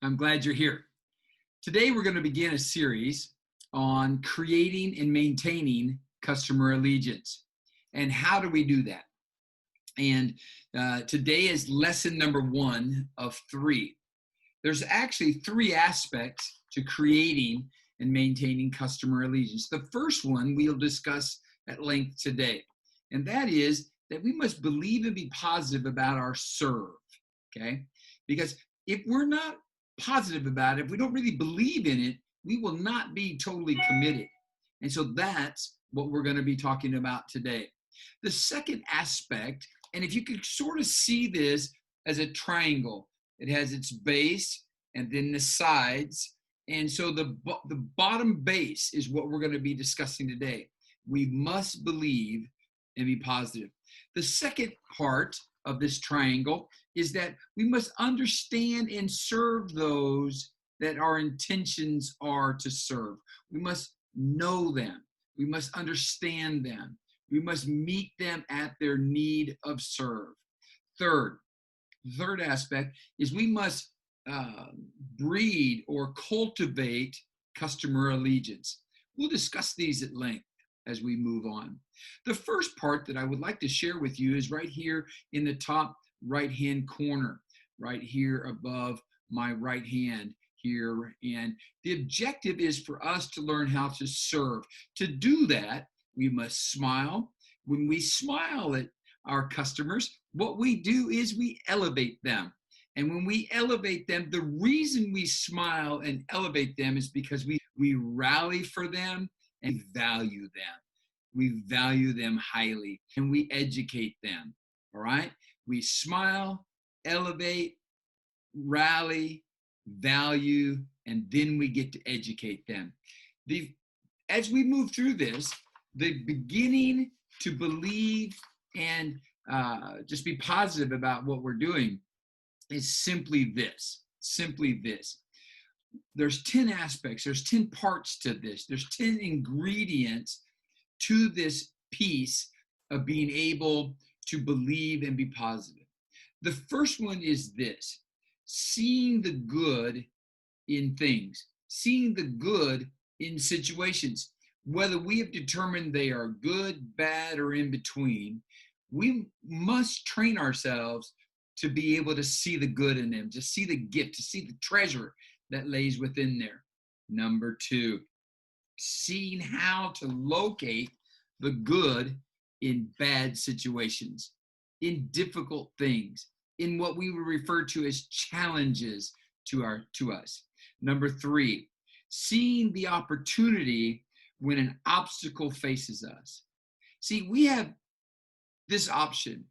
I'm glad you're here. Today, we're going to begin a series on creating and maintaining customer allegiance. And how do we do that? And today is lesson number 1 of 3. There's actually 3 aspects to creating and maintaining customer allegiance. The first one we'll discuss at length today, and that is that we must believe and be positive about our serve, okay? Because if we're not positive about it, if we don't really believe in it, we will not be totally committed. And so that's what we're going to be talking about today. The second aspect, and if you could sort of see this as a triangle, it has its base and then the sides. And so the bottom base is what we're going to be discussing today. We must believe and be positive. The second part of this triangle is that we must understand and serve those that our intentions are to serve. We must know them. We must understand them. We must meet them at their need of serve. Third aspect is we must breed or cultivate customer allegiance. We'll discuss these at length as we move on. The first part that I would like to share with you is right here in the top right-hand corner, right here above my right hand here. And the objective is for us to learn how to serve. To do that, we must smile. When we smile at our customers, what we do is we elevate them. And when we elevate them, the reason we smile and elevate them is because we rally for them and value them. We value them highly and we educate them. All right? We smile, elevate, rally, value, and then we get to educate them. As we move through this, the beginning to believe and just be positive about what we're doing is simply this. There's 10 aspects, there's 10 parts to this, there's 10 ingredients to this piece of being able to believe and be positive. The first one is this: seeing the good in things, seeing the good in situations. Whether we have determined they are good, bad, or in between, we must train ourselves to be able to see the good in them, to see the gift, to see the treasure that lays within there. Number 2, seeing how to locate the good in bad situations, in difficult things, in what we would refer to as challenges to us. Number 3, seeing the opportunity when an obstacle faces us. See, we have this option.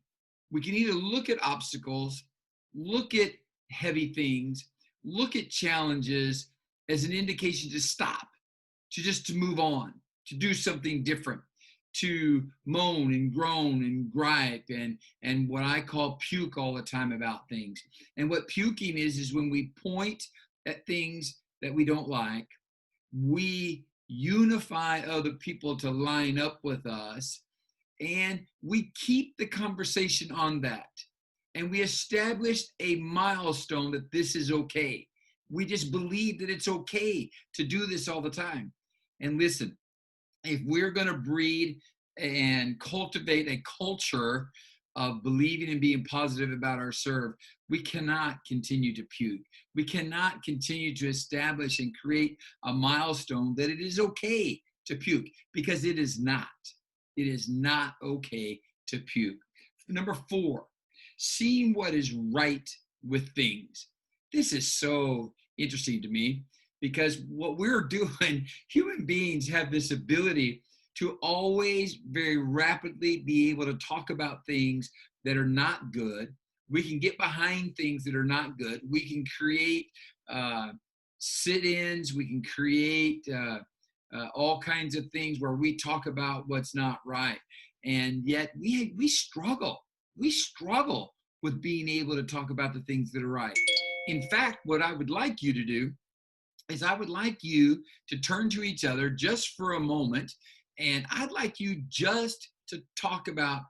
We can either look at obstacles, look at heavy things, look at challenges as an indication to stop, to move on, to do something different, to moan and groan and gripe and what I call puke all the time about things. And what puking is when we point at things that we don't like, we unify other people to line up with us, and we keep the conversation on that. And we establish a milestone that this is okay. We just believe that it's okay to do this all the time. And listen, if we're going to breed and cultivate a culture of believing and being positive about our serve, we cannot continue to puke. We cannot continue to establish and create a milestone that it is okay to puke, because it is not. It is not okay to puke. Number 4, seeing what is right with things. This is so interesting to me, because what we're doing, human beings have this ability to always very rapidly be able to talk about things that are not good. We can get behind things that are not good. We can create sit-ins. We can create all kinds of things where we talk about what's not right. And yet we struggle. We struggle with being able to talk about the things that are right. In fact, what I would like you to do is I would like you to turn to each other just for a moment, and I'd like you just to talk about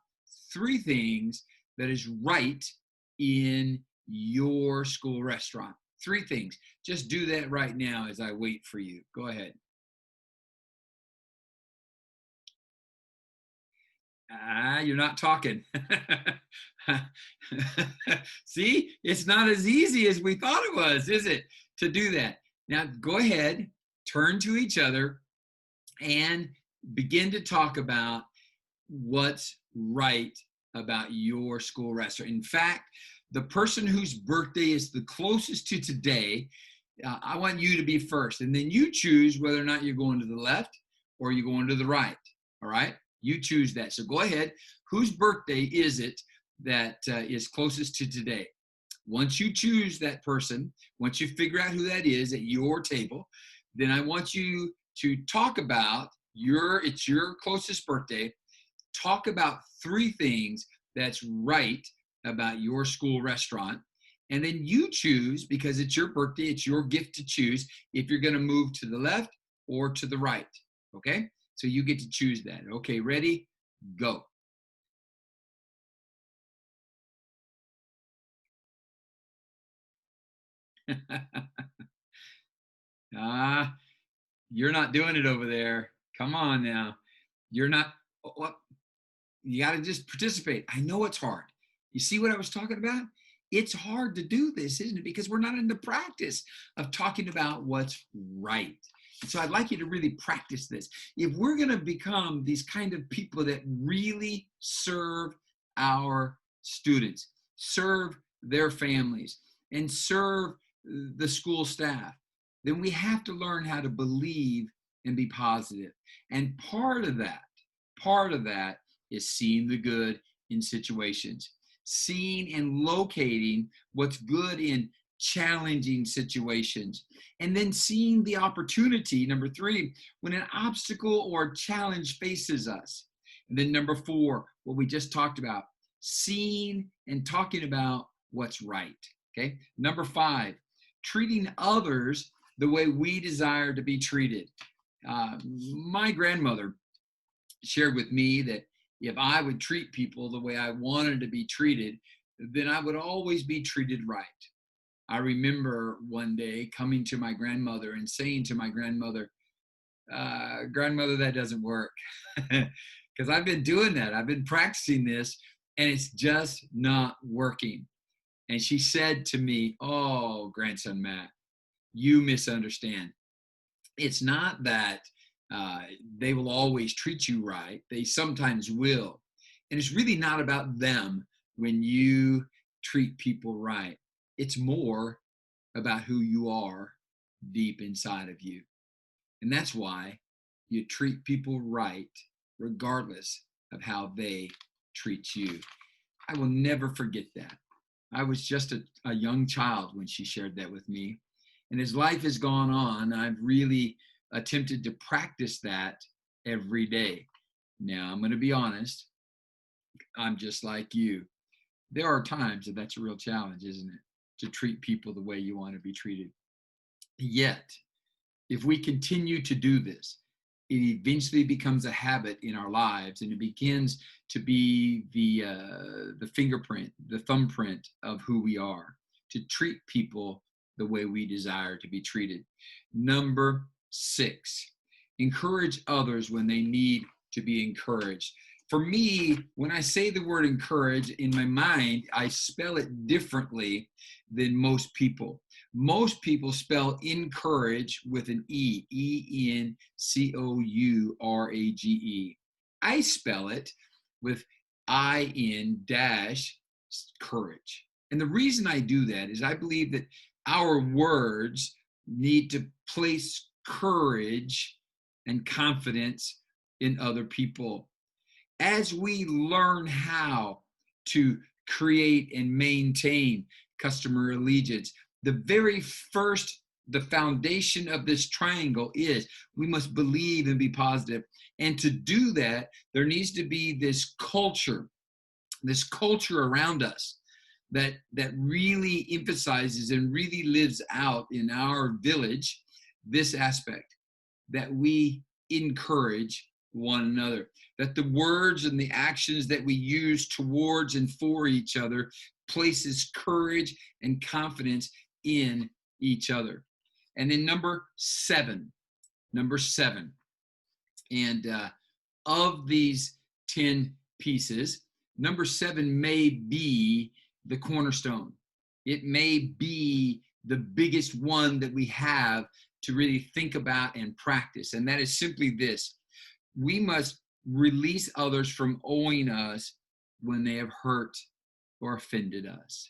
3 things that is right in your school restaurant. Three things. Just do that right now as I wait for you. Go ahead. You're not talking. See, it's not as easy as we thought it was, is it, to do that? Now, go ahead, turn to each other, and begin to talk about what's right about your school restaurant. In fact, the person whose birthday is the closest to today, I want you to be first, and then you choose whether or not you're going to the left or you're going to the right. All right? You choose that. So go ahead. Whose birthday is it that is closest to today? Once you choose that person, once you figure out who that is at your table, then I want you to talk about it's your closest birthday. Talk about three things that's right about your school restaurant. And then you choose, because it's your birthday, it's your gift to choose if you're going to move to the left or to the right. Okay? So you get to choose that. Okay, ready? Go. Ah, you're not doing it over there. Come on now. You're not, what? You got to just participate. I know it's hard. You see what I was talking about? It's hard to do this, isn't it? Because we're not in the practice of talking about what's right. So I'd like you to really practice this. If we're going to become these kind of people that really serve our students, serve their families, and serve the school staff, then we have to learn how to believe and be positive. And part of that is seeing the good in situations, seeing and locating what's good in challenging situations, and then seeing the opportunity, number three, when an obstacle or challenge faces us. And then number four, what we just talked about, seeing and talking about what's right. Okay. Number five, treating others the way we desire to be treated. My grandmother shared with me that if I would treat people the way I wanted to be treated, then I would always be treated right. I remember one day coming to my grandmother and saying to my grandmother, grandmother, that doesn't work. Because I've been doing that. I've been practicing this and it's just not working. And she said to me, oh, grandson Matt, you misunderstand. It's not that they will always treat you right. They sometimes will. And it's really not about them when you treat people right. It's more about who you are deep inside of you. And that's why you treat people right, regardless of how they treat you. I will never forget that. I was just a young child when she shared that with me. And as life has gone on, I've really attempted to practice that every day. Now, I'm going to be honest. I'm just like you. There are times that that's a real challenge, isn't it? To treat people the way you want to be treated. Yet, if we continue to do this, it eventually becomes a habit in our lives, and it begins to be the fingerprint, the thumbprint of who we are, to treat people the way we desire to be treated. Number six, encourage others when they need to be encouraged. For me, when I say the word encourage, in my mind, I spell it differently than most people. Most people spell encourage with an E, E-N-C-O-U-R-A-G-E. I spell it with I-N dash courage. And the reason I do that is I believe that our words need to place courage and confidence in other people. As we learn how to create and maintain customer allegiance, the foundation of this triangle is we must believe and be positive. And to do that, there needs to be this culture around us that really emphasizes and really lives out in our village this aspect, that we encourage one another, that the words and the actions that we use towards and for each other places courage and confidence in each other. And then number seven, and of these 10 pieces, number 7 may be the cornerstone. It may be the biggest one that we have to really think about and practice. And that is simply this: we must release others from owing us when they have hurt or offended us.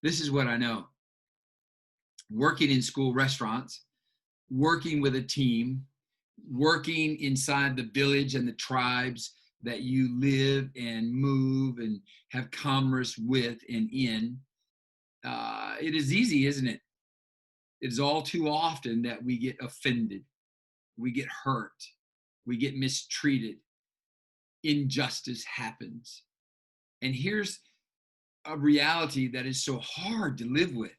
This is what I know. Working in school restaurants, working with a team, working inside the village and the tribes that you live and move and have commerce with and in, it is easy, isn't it? It is all too often that we get offended, we get hurt, we get mistreated, injustice happens. And here's a reality that is so hard to live with.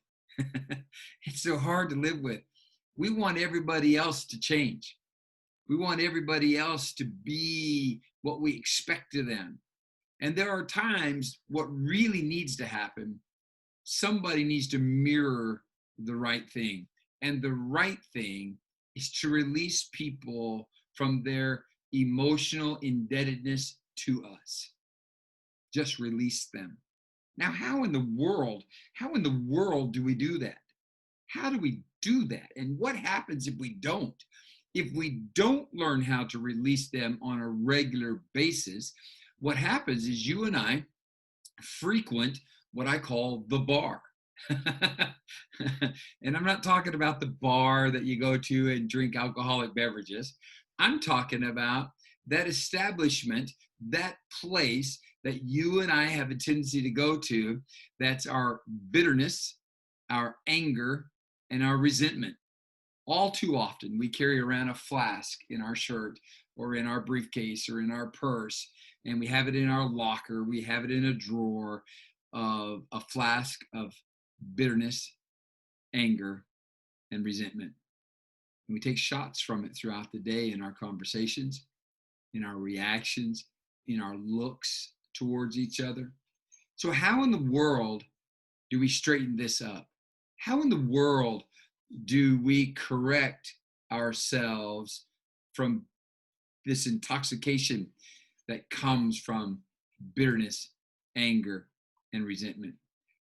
It's so hard to live with. We want everybody else to change. We want everybody else to be what we expect of them. And there are times what really needs to happen, somebody needs to mirror the right thing. And the right thing is to release people from their emotional indebtedness to us. Just release them. Now, how in the world do we do that? How do we do that? And what happens if we don't? If we don't learn how to release them on a regular basis, what happens is you and I frequent what I call the bar. And I'm not talking about the bar that you go to and drink alcoholic beverages. I'm talking about that establishment, that place that you and I have a tendency to go to, that's our bitterness, our anger, and our resentment. All too often, we carry around a flask in our shirt or in our briefcase or in our purse, and we have it in our locker, we have it in a drawer, of a flask of bitterness, anger, and resentment. And we take shots from it throughout the day in our conversations, in our reactions, in our looks towards each other. So how in the world do we straighten this up? How in the world do we correct ourselves from this intoxication that comes from bitterness, anger, and resentment?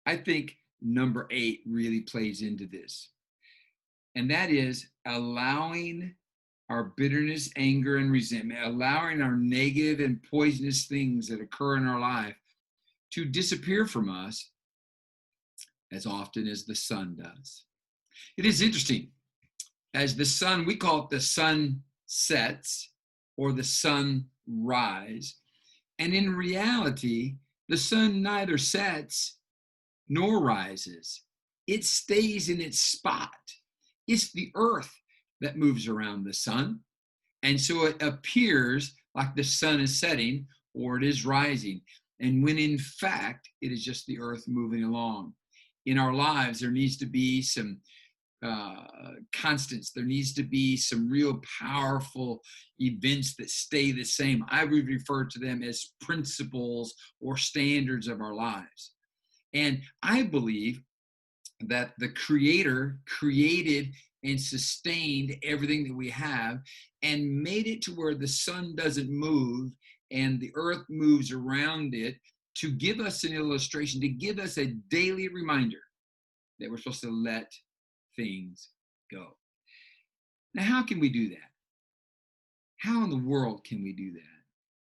I think number 8 really plays into this. And that is allowing our bitterness, anger, and resentment, allowing our negative and poisonous things that occur in our life to disappear from us as often as the sun does. It is interesting. As the sun, we call it the sun sets or the sun rise. And in reality, the sun neither sets nor rises. It stays in its spot. It's the earth that moves around the sun. And so it appears like the sun is setting or it is rising. And when in fact, it is just the earth moving along. In our lives, there needs to be some constants. There needs to be some real powerful events that stay the same. I would refer to them as principles or standards of our lives. And I believe that the Creator created and sustained everything that we have and made it to where the sun doesn't move and the earth moves around it to give us an illustration, to give us a daily reminder that we're supposed to let things go. Now, how can we do that? How in the world can we do that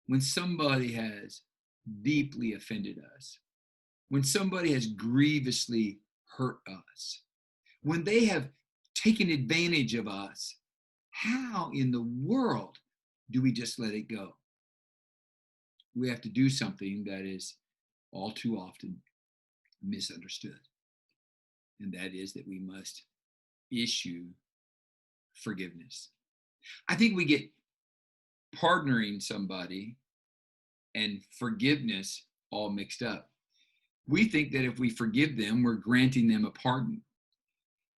when somebody has deeply offended us, when somebody has grievously hurt us, when they have taken advantage of us? How in the world do we just let it go? We have to do something that is all too often misunderstood, and that is that we must issue forgiveness. I think we get partnering somebody and forgiveness all mixed up. We think that if we forgive them, we're granting them a pardon.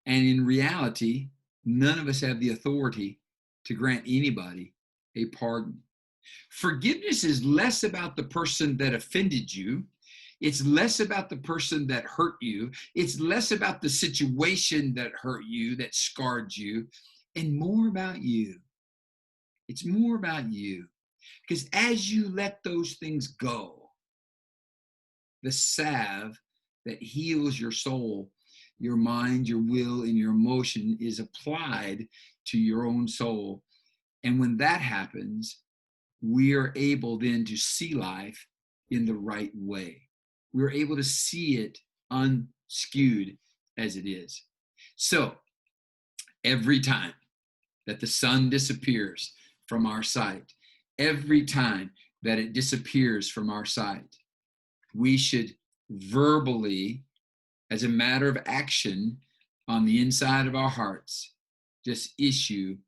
And in reality, none of us have the authority to grant anybody a pardon. Forgiveness is less about the person that offended you. It's less about the person that hurt you. It's less about the situation that hurt you, that scarred you, and more about you. It's more about you. Because as you let those things go, the salve that heals your soul, your mind, your will, and your emotion is applied to your own soul. And when that happens, we are able then to see life in the right way. We're able to see it unskewed as it is. So every time that the sun disappears from our sight, every time that it disappears from our sight, we should verbally, as a matter of action on the inside of our hearts, just issue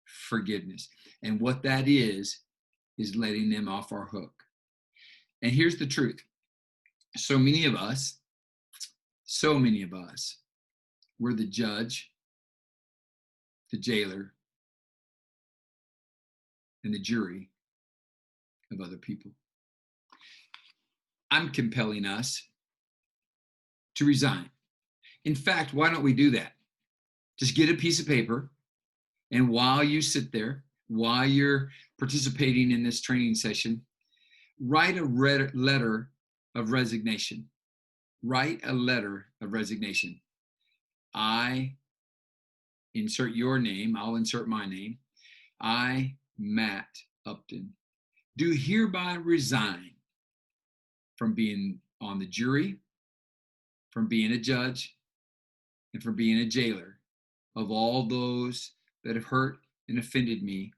forgiveness. And what that is letting them off our hook. And here's the truth. So many of us, we're the judge, the jailer, and the jury of other people. I'm compelling us to resign. In fact, why don't we do that? Just get a piece of paper, and while you sit there, while you're participating in this training session, write a letter of resignation. Write a letter of resignation. I insert your name, I'll insert my name. I, Matt Upton, do hereby resign from being on the jury, from being a judge, and from being a jailer of all those that have hurt and offended me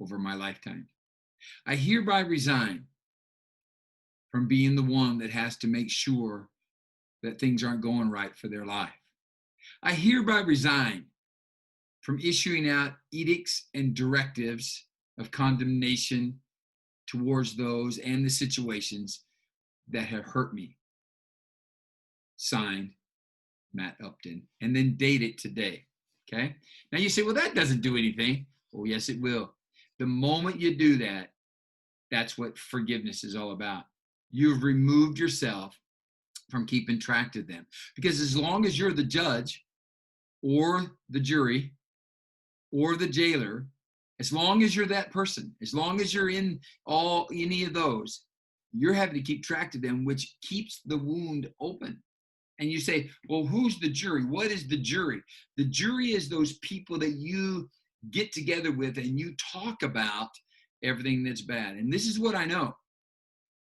over my lifetime. I hereby resign from being the one that has to make sure that things aren't going right for their life. I hereby resign from issuing out edicts and directives of condemnation towards those and the situations that have hurt me. Signed, Matt Upton. And then date it today. Okay? Now you say, well, that doesn't do anything. Oh, yes, it will. The moment you do that, that's what forgiveness is all about. You've removed yourself from keeping track of them. Because as long as you're the judge or the jury or the jailer, as long as you're that person, as long as you're in any of those, you're having to keep track of them, which keeps the wound open. And you say, well, who's the jury? What is the jury? The jury is those people that you get together with and you talk about everything that's bad. And this is what I know.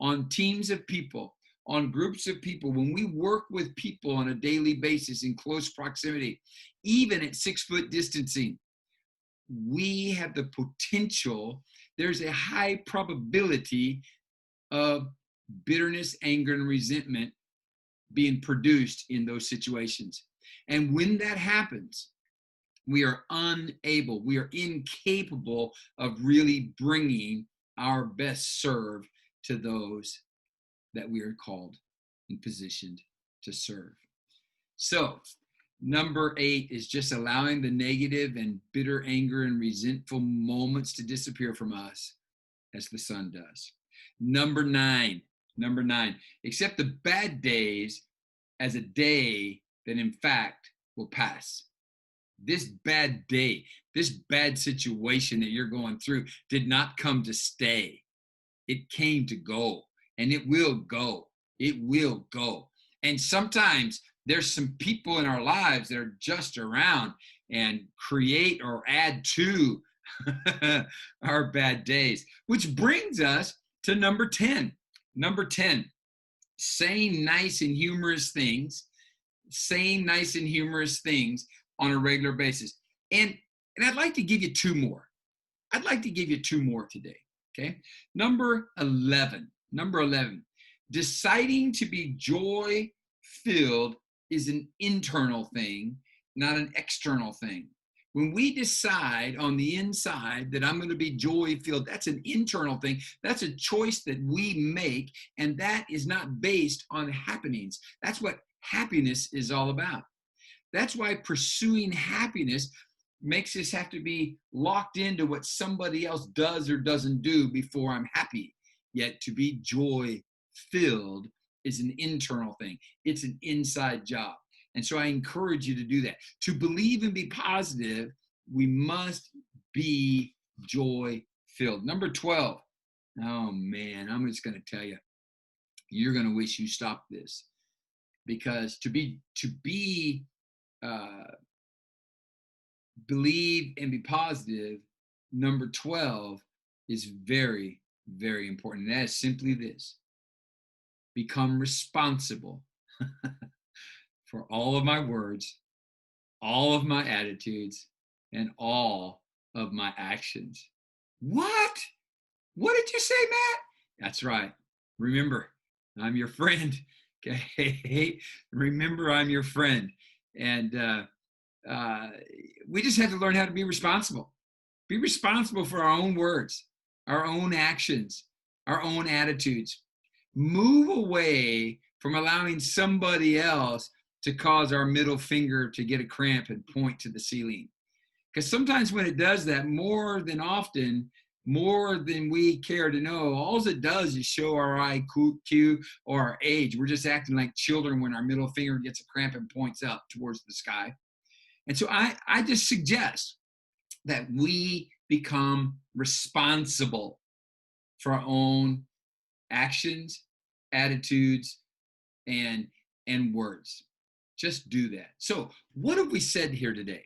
On teams of people, on groups of people, when we work with people on a daily basis in close proximity, even at 6 foot distancing, we have the potential, there's a high probability of bitterness, anger, and resentment being produced in those situations. And when that happens, we are unable, we are incapable of really bringing our best serve to those that we are called and positioned to serve. So, number 8 is just allowing the negative and bitter anger and resentful moments to disappear from us as the sun does. Number nine, accept the bad days as a day that in fact will pass. This bad day, this bad situation that you're going through did not come to stay. It came to go, and it will go. It will go. And sometimes there's some people in our lives that are just around and create or add to our bad days, which brings us to number 10. Number 10, saying nice and humorous things on a regular basis. And I'd like to give you two more. Today, okay? Number 11, deciding to be joy-filled is an internal thing, not an external thing. When we decide on the inside that I'm going to be joy-filled, that's an internal thing. That's a choice that we make, and that is not based on happenings. That's what happiness is all about. That's why pursuing happiness makes us have to be locked into what somebody else does or doesn't do before I'm happy. Yet to be joy-filled is an internal thing. It's an inside job. And so I encourage you to do that. To believe and be positive, we must be joy filled. Number 12. Oh man, I'm just going to tell you, you're going to wish you stopped this, because to believe and be positive, number 12 is very, very important. And that is simply this: become responsible for all of my words, all of my attitudes, and all of my actions. What? What did you say, Matt? That's right. Remember, I'm your friend. Okay. Remember, I'm your friend. And we just have to learn how to be responsible. Be responsible for our own words, our own actions, our own attitudes. Move away from allowing somebody else to cause our middle finger to get a cramp and point to the ceiling. Because sometimes when it does that, more than often, more than we care to know, all it does is show our IQ or our age. We're just acting like children when our middle finger gets a cramp and points up towards the sky. And so I just suggest that we become responsible for our own actions, attitudes, and words. Just do that. So what have we said here today?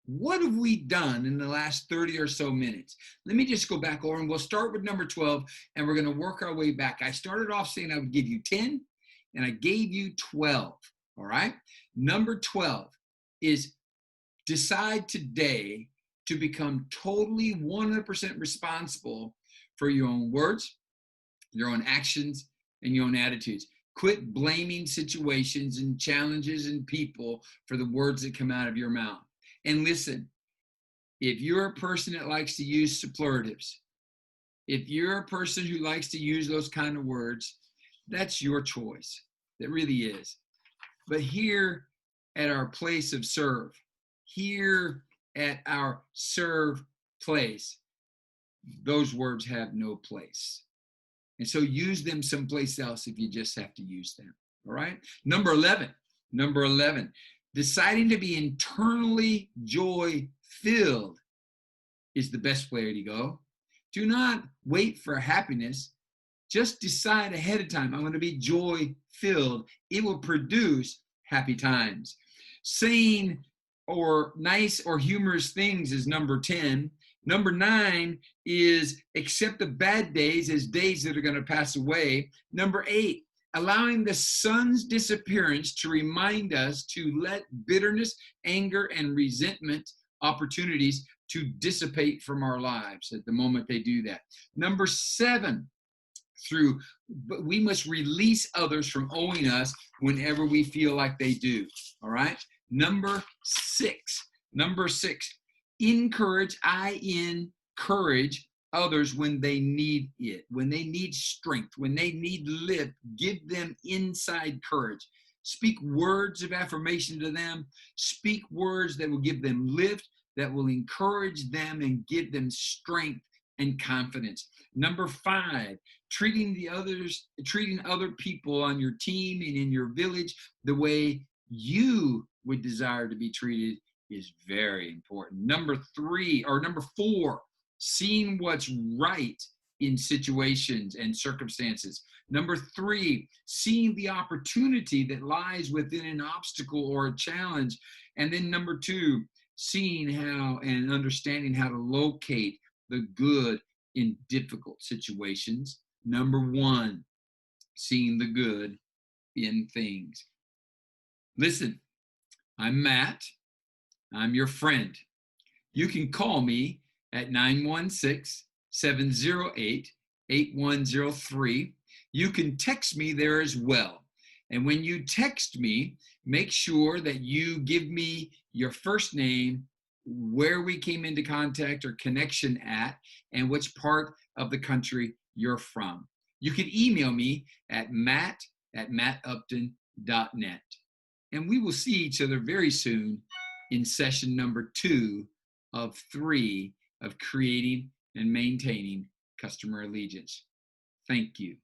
What have we done in the last 30 or so minutes? Let me just go back over, and we'll start with number 12, and we're going to work our way back. I started off saying I would give you 10, and I gave you 12, all right? Number 12 is decide today to become totally 100% responsible for your own words, your own actions, and your own attitudes. Quit blaming situations and challenges and people for the words that come out of your mouth. And listen, if you're a person that likes to use superlatives, if you're a person who likes to use those kind of words, that's your choice. That really is. But here at our place of serve, here at our serve place, those words have no place. And so use them someplace else if you just have to use them. All right? Number 11, deciding to be internally joy-filled is the best way to go. Do not wait for happiness. Just decide ahead of time, I'm going to be joy-filled. It will produce happy times. Saying or nice or humorous things is number 10. Number 9 is accept the bad days as days that are going to pass away. Number 8, allowing the sun's disappearance to remind us to let bitterness, anger, and resentment opportunities to dissipate from our lives at the moment they do that. Number 7, we must release others from owing us whenever we feel like they do. All right. Number 6, encourage others when they need it, when they need strength, when they need lift. Give them inside courage. Speak words of affirmation to them. Speak words that will give them lift, that will encourage them and give them strength and confidence. Number 5, treating other people on your team and in your village the way you would desire to be treated is very important. Number 4, seeing what's right in situations and circumstances. Number 3, seeing the opportunity that lies within an obstacle or a challenge. And then number 2, seeing how and understanding how to locate the good in difficult situations. Number 1, seeing the good in things. Listen, I'm Matt. I'm your friend. You can call me at 916-708-8103. You can text me there as well. And when you text me, make sure that you give me your first name, where we came into contact or connection at, and which part of the country you're from. You can email me at matt@mattupton.net. And we will see each other very soon in session number 2 of 3 of creating and maintaining customer allegiance. Thank you.